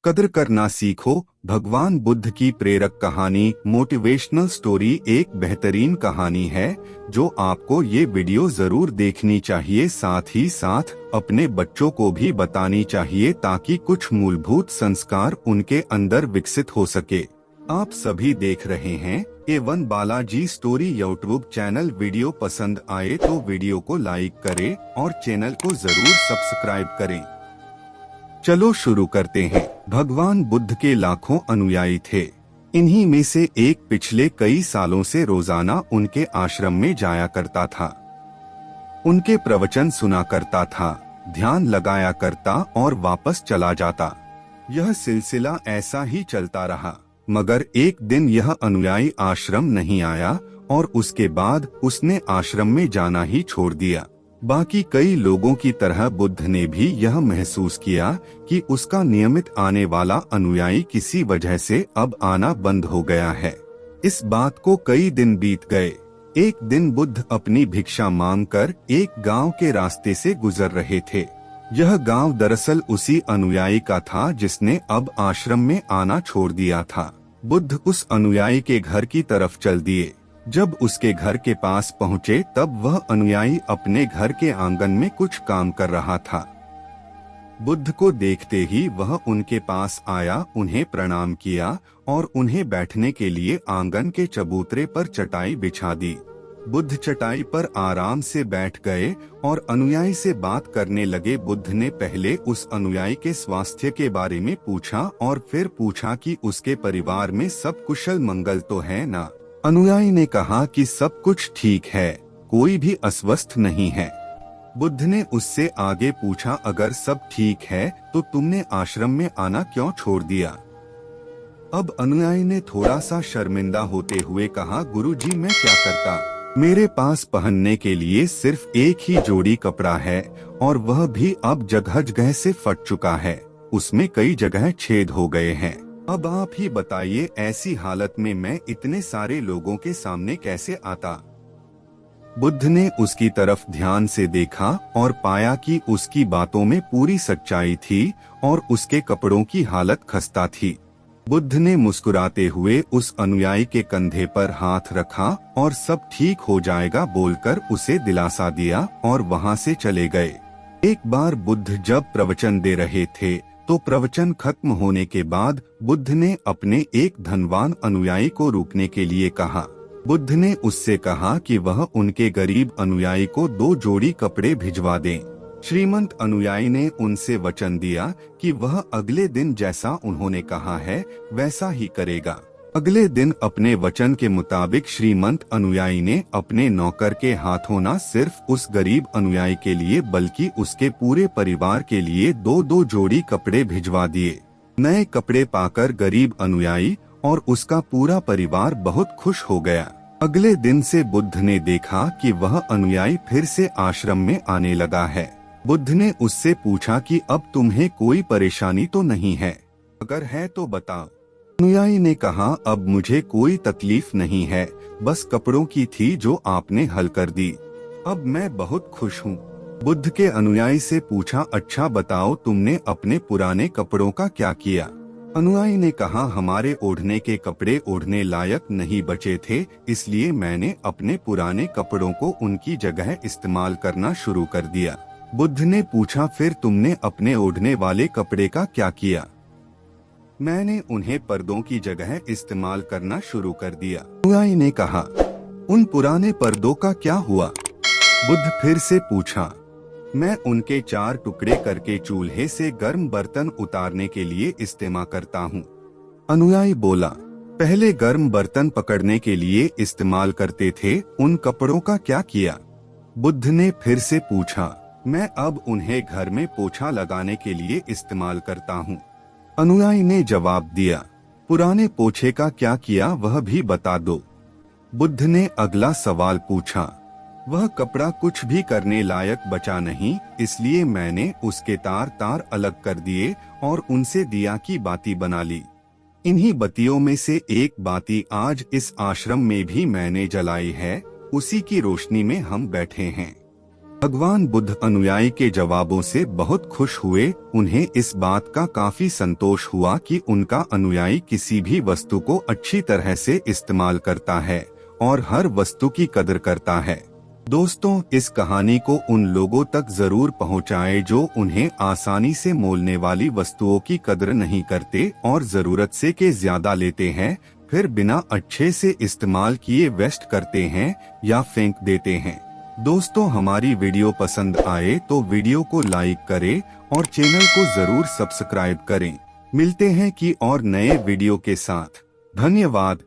कद्र करना सीखो। भगवान बुद्ध की प्रेरक कहानी मोटिवेशनल स्टोरी एक बेहतरीन कहानी है जो आपको ये वीडियो जरूर देखनी चाहिए। साथ ही साथ अपने बच्चों को भी बतानी चाहिए ताकि कुछ मूलभूत संस्कार उनके अंदर विकसित हो सके। आप सभी देख रहे हैं A1 Balaji story YouTube channel. Video पसंद आए तो वीडियो को लाइक करें और चैनल को जरूर सब्सक्राइब करें। चलो शुरू करते हैं। भगवान बुद्ध के लाखों अनुयायी थे। इन्हीं में से एक पिछले कई सालों से रोजाना उनके आश्रम में जाया करता था। उनके प्रवचन सुना करता था, ध्यान लगाया करता और वापस चला जाता। यह सिलसिला ऐसा ही चलता रहा, मगर एक दिन यह अनुयायी आश्रम नहीं आया और उसके बाद उसने आश्रम में जाना ही छोड़ दिया। बाकी कई लोगों की तरह बुद्ध ने भी यह महसूस किया कि उसका नियमित आने वाला अनुयायी किसी वजह से अब आना बंद हो गया है। इस बात को कई दिन बीत गए। एक दिन बुद्ध अपनी भिक्षा मांगकर एक गांव के रास्ते से गुजर रहे थे। यह गांव दरअसल उसी अनुयायी का था जिसने अब आश्रम में आना छोड़ दिया था। बुद्ध उस अनुयायी के घर की तरफ चल दिए। जब उसके घर के पास पहुँचे तब वह अनुयायी अपने घर के आंगन में कुछ काम कर रहा था। बुद्ध को देखते ही वह उनके पास आया, उन्हें प्रणाम किया और उन्हें बैठने के लिए आंगन के चबूतरे पर चटाई बिछा दी। बुद्ध चटाई पर आराम से बैठ गए और अनुयायी से बात करने लगे। बुद्ध ने पहले उस अनुयायी के स्वास्थ्य के बारे में पूछा और फिर पूछा कि उसके परिवार में सब कुशल मंगल तो है ना। अनुयायी ने कहा कि सब कुछ ठीक है, कोई भी अस्वस्थ नहीं है। बुद्ध ने उससे आगे पूछा, अगर सब ठीक है तो तुमने आश्रम में आना क्यों छोड़ दिया? अब अनुयायी ने थोड़ा सा शर्मिंदा होते हुए कहा, गुरुजी मैं क्या करता, मेरे पास पहनने के लिए सिर्फ एक ही जोड़ी कपड़ा है और वह भी अब जगह जगह से फट चुका है, उसमें कई जगह छेद हो गए हैं। अब आप ही बताइए, ऐसी हालत में मैं इतने सारे लोगों के सामने कैसे आता? बुद्ध ने उसकी तरफ ध्यान से देखा और पाया कि उसकी बातों में पूरी सच्चाई थी और उसके कपड़ों की हालत खस्ता थी। बुद्ध ने मुस्कुराते हुए उस अनुयायी के कंधे पर हाथ रखा और सब ठीक हो जाएगा बोलकर उसे दिलासा दिया और वहां से चले गए। एक बार बुद्ध जब प्रवचन दे रहे थे तो प्रवचन खत्म होने के बाद बुद्ध ने अपने एक धनवान अनुयायी को रोकने के लिए कहा। बुद्ध ने उससे कहा कि वह उनके गरीब अनुयायी को 2 जोड़ी कपड़े भिजवा दें। श्रीमंत अनुयायी ने उनसे वचन दिया कि वह अगले दिन जैसा उन्होंने कहा है वैसा ही करेगा। अगले दिन अपने वचन के मुताबिक श्रीमंत अनुयायी ने अपने नौकर के हाथों न सिर्फ उस गरीब अनुयायी के लिए बल्कि उसके पूरे परिवार के लिए 2-2 जोड़ी कपड़े भिजवा दिए। नए कपड़े पाकर गरीब अनुयायी और उसका पूरा परिवार बहुत खुश हो गया। अगले दिन से बुद्ध ने देखा कि वह अनुयायी फिर से आश्रम में आने लगा है। बुद्ध ने उससे पूछा कि अब तुम्हें कोई परेशानी तो नहीं है? अगर है तो बताओ। अनुयायी ने कहा, अब मुझे कोई तकलीफ नहीं है, बस कपड़ों की थी जो आपने हल कर दी। अब मैं बहुत खुश हूँ। बुद्ध के अनुयायी से पूछा, अच्छा बताओ तुमने अपने पुराने कपड़ों का क्या किया? अनुयायी ने कहा, हमारे ओढ़ने के कपड़े ओढ़ने लायक नहीं बचे थे, इसलिए मैंने अपने पुराने कपड़ों को उनकी जगह इस्तेमाल करना शुरू कर दिया। बुद्ध ने पूछा, फिर तुमने अपने ओढ़ने वाले कपड़े का क्या किया? मैंने उन्हें पर्दों की जगह इस्तेमाल करना शुरू कर दिया। अनुयायी ने कहा, उन पुराने पर्दों का क्या हुआ? बुद्ध फिर से पूछा, मैं उनके 4 टुकड़े करके चूल्हे से गर्म बर्तन उतारने के लिए इस्तेमाल करता हूँ। अनुयायी बोला, पहले गर्म बर्तन पकड़ने के लिए इस्तेमाल करते थे, उन कपड़ों का क्या किया? बुद्ध ने फिर से पूछा, मैं अब उन्हें घर में पोछा लगाने के लिए इस्तेमाल करता हूँ। अनुयायी ने जवाब दिया, पुराने पोछे का क्या किया वह भी बता दो। बुद्ध ने अगला सवाल पूछा, वह कपड़ा कुछ भी करने लायक बचा नहीं, इसलिए मैंने उसके तार अलग कर दिए और उनसे दिया की बाती बना ली। इन्हीं बत्तियों में से एक बाती आज इस आश्रम में भी मैंने जलाई है, उसी की रोशनी में हम बैठे हैं। भगवान बुद्ध अनुयायी के जवाबों से बहुत खुश हुए। उन्हें इस बात का काफी संतोष हुआ कि उनका अनुयायी किसी भी वस्तु को अच्छी तरह से इस्तेमाल करता है और हर वस्तु की कदर करता है। दोस्तों, इस कहानी को उन लोगों तक जरूर पहुंचाएं जो उन्हें आसानी से मोलने वाली वस्तुओं की कदर नहीं करते और जरूरत से के ज्यादा लेते हैं, फिर बिना अच्छे से इस्तेमाल किए वेस्ट करते हैं या फेंक देते हैं। दोस्तों, हमारी वीडियो पसंद आए तो वीडियो को लाइक करें और चैनल को जरूर सब्सक्राइब करें। मिलते हैं कि और नए वीडियो के साथ। धन्यवाद।